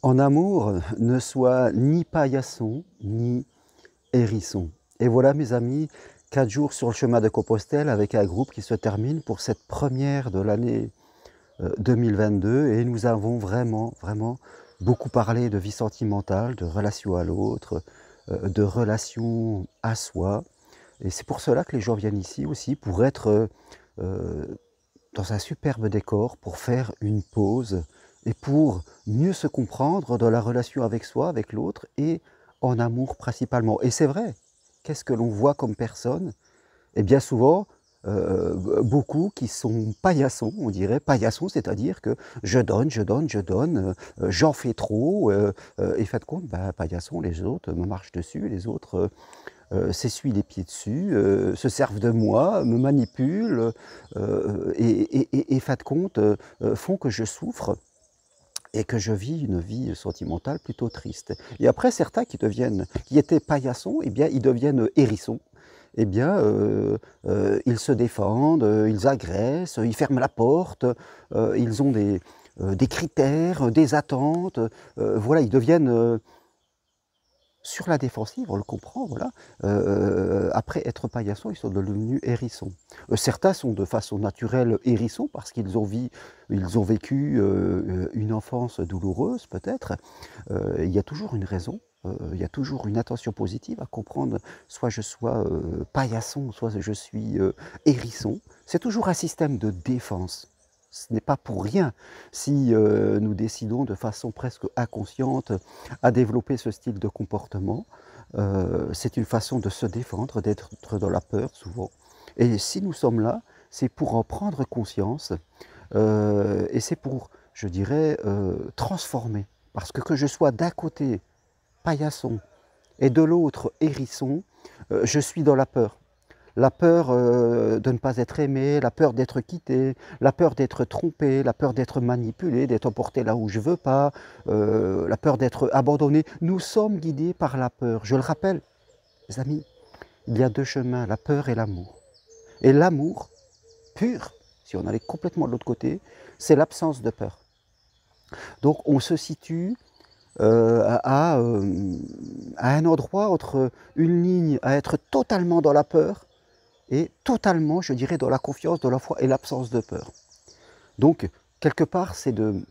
En amour, ne sois ni paillasson, ni hérisson. Et voilà mes amis, 4 jours sur le chemin de Compostelle avec un groupe qui se termine pour cette première de l'année 2022 et nous avons vraiment beaucoup parlé de vie sentimentale, de relation à l'autre, de relation à soi. Et c'est pour cela que les gens viennent ici aussi, pour être dans un superbe décor, pour faire une pause et pour mieux se comprendre dans la relation avec soi, avec l'autre et en amour principalement. Et c'est vrai, qu'est-ce que l'on voit comme personne? Et bien souvent, beaucoup qui sont paillassons, on dirait paillassons, c'est-à-dire que je donne, j'en fais trop, et fait de compte, ben, paillasson, les autres me marchent dessus, les autres s'essuient les pieds dessus, se servent de moi, me manipulent, et fin de compte, font que je souffre et que je vis une vie sentimentale plutôt triste. Et après, certains qui étaient paillassons, eh bien, ils deviennent hérissons. Eh bien, ils se défendent, ils agressent, ils ferment la porte, ils ont des critères, des attentes, voilà, ils deviennent sur la défensive, on le comprend, voilà. Après être paillasson, ils sont devenus hérissons. Certains sont de façon naturelle hérissons parce qu'ils ont vécu une enfance douloureuse peut-être. Il y a toujours une raison, il y a toujours une attention positive à comprendre, soit je sois paillasson, soit je suis hérisson. C'est toujours un système de défense. Ce n'est pas pour rien si nous décidons de façon presque inconsciente à développer ce style de comportement. C'est une façon de se défendre, d'être dans la peur souvent. Et si nous sommes là, c'est pour en prendre conscience et c'est pour, je dirais, transformer. Parce que je sois d'un côté paillasson et de l'autre hérisson, je suis dans la peur. La peur de ne pas être aimé, la peur d'être quitté, la peur d'être trompé, la peur d'être manipulé, d'être emporté là où je ne veux pas, la peur d'être abandonné. Nous sommes guidés par la peur. Je le rappelle, les amis, il y a deux chemins, la peur et l'amour. Et l'amour pur, si on allait complètement de l'autre côté, c'est l'absence de peur. Donc on se situe à un endroit entre une ligne à être totalement dans la peur et totalement, je dirais, dans la confiance, dans la foi et l'absence de peur. Donc, quelque part, c'est de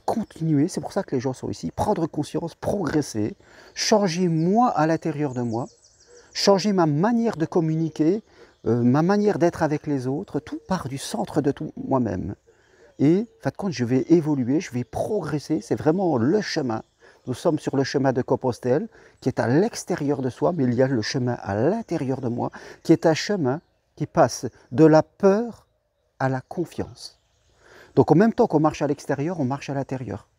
continuer, c'est pour ça que les gens sont ici, prendre conscience, progresser, changer moi à l'intérieur de moi, changer ma manière de communiquer, ma manière d'être avec les autres, tout part du centre de tout moi-même. Et, en fin de compte, je vais évoluer, je vais progresser, c'est vraiment le chemin. Nous sommes sur le chemin de Compostelle, qui est à l'extérieur de soi, mais il y a le chemin à l'intérieur de moi, qui est un chemin qui passe de la peur à la confiance. Donc en même temps qu'on marche à l'extérieur, on marche à l'intérieur.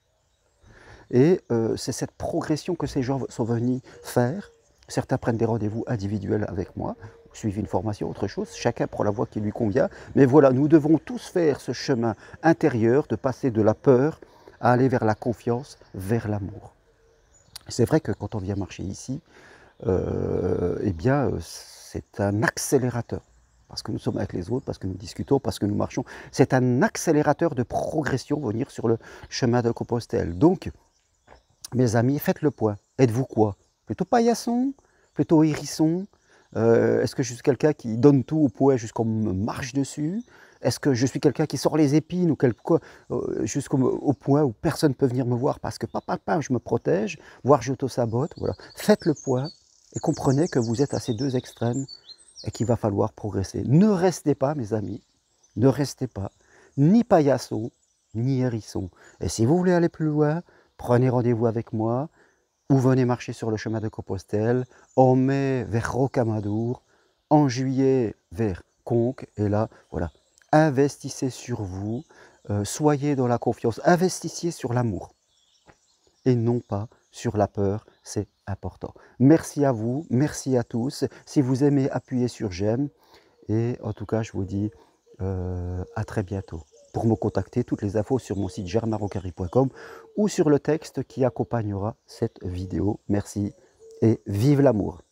Et c'est cette progression que ces gens sont venus faire. Certains prennent des rendez-vous individuels avec moi, suivent une formation, autre chose, chacun prend la voie qui lui convient. Mais voilà, nous devons tous faire ce chemin intérieur de passer de la peur à aller vers la confiance, vers l'amour. C'est vrai que quand on vient marcher ici, eh bien, c'est un accélérateur. Parce que nous sommes avec les autres, parce que nous discutons, parce que nous marchons. C'est un accélérateur de progression, venir sur le chemin de Compostelle. Donc, mes amis, faites le point. Êtes-vous quoi? Plutôt paillasson? Plutôt hérisson? Est-ce que je suis quelqu'un qui donne tout au poids jusqu'on me marche dessus? Est-ce que je suis quelqu'un qui sort les épines ou jusqu'au point où personne ne peut venir me voir parce que papa, je me protège, voire j'auto-sabote, voilà. Faites le point et comprenez que vous êtes à ces deux extrêmes et qu'il va falloir progresser. Ne restez pas, mes amis, ne restez pas, ni paillasson, ni hérisson. Et si vous voulez aller plus loin, prenez rendez-vous avec moi ou venez marcher sur le chemin de Compostelle, en mai vers Rocamadour, en juillet vers Conques, et là, voilà, investissez sur vous, soyez dans la confiance, investissez sur l'amour, et non pas sur la peur, c'est important. Merci à vous, merci à tous. Si vous aimez, appuyez sur j'aime, et en tout cas, je vous dis à très bientôt. Pour me contacter, toutes les infos sur mon site germainrocari.com ou sur le texte qui accompagnera cette vidéo. Merci et vive l'amour!